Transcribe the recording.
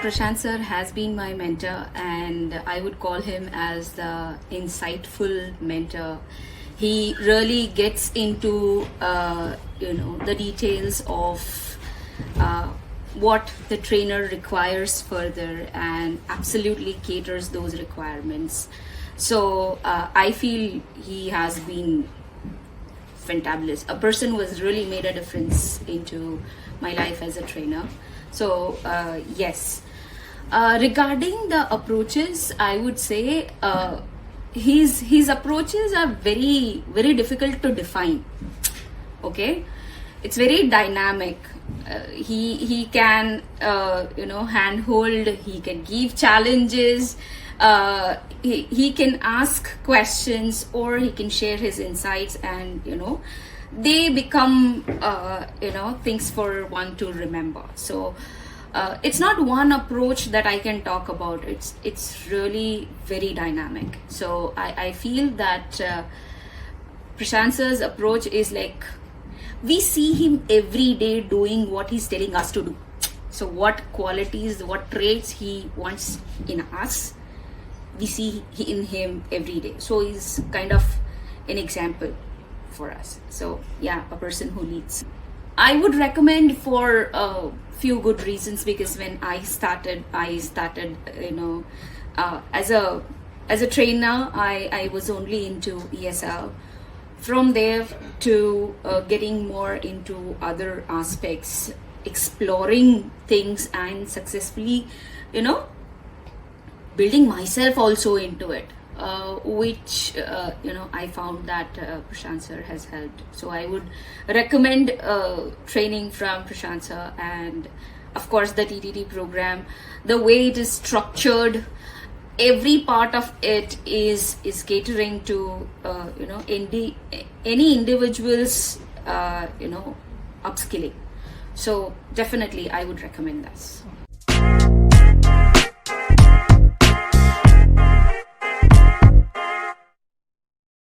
Prashant sir has been my mentor, and I would call him as the insightful mentor. He really gets into the details of what the trainer requires further, and absolutely caters those requirements. So I feel he has been fantabulous. A person who has really made a difference into my life as a trainer. So yes. Regarding the approaches, I would say his approaches are very very difficult to define. Okay, it's very dynamic. He can handhold. He can give challenges. He can ask questions, or he can share his insights, and they become things for one to remember. So it's not one approach that I can talk about. It's really very dynamic. So I feel that Prashant sir's approach is like, we see him every day doing what he's telling us to do. So what qualities, what traits he wants in us, we see in him every day. So he's kind of an example for us. So yeah, a person who leads. I would recommend for a few good reasons, because when I started as a trainer, I was only into ESL. From there to getting more into other aspects, exploring things, and successfully building myself also into it, which I found that Prashant sir has helped. So I would recommend training from Prashant sir, and of course the TTT program. The way it is structured, every part of it is catering to any individual's upskilling. So definitely I would recommend this.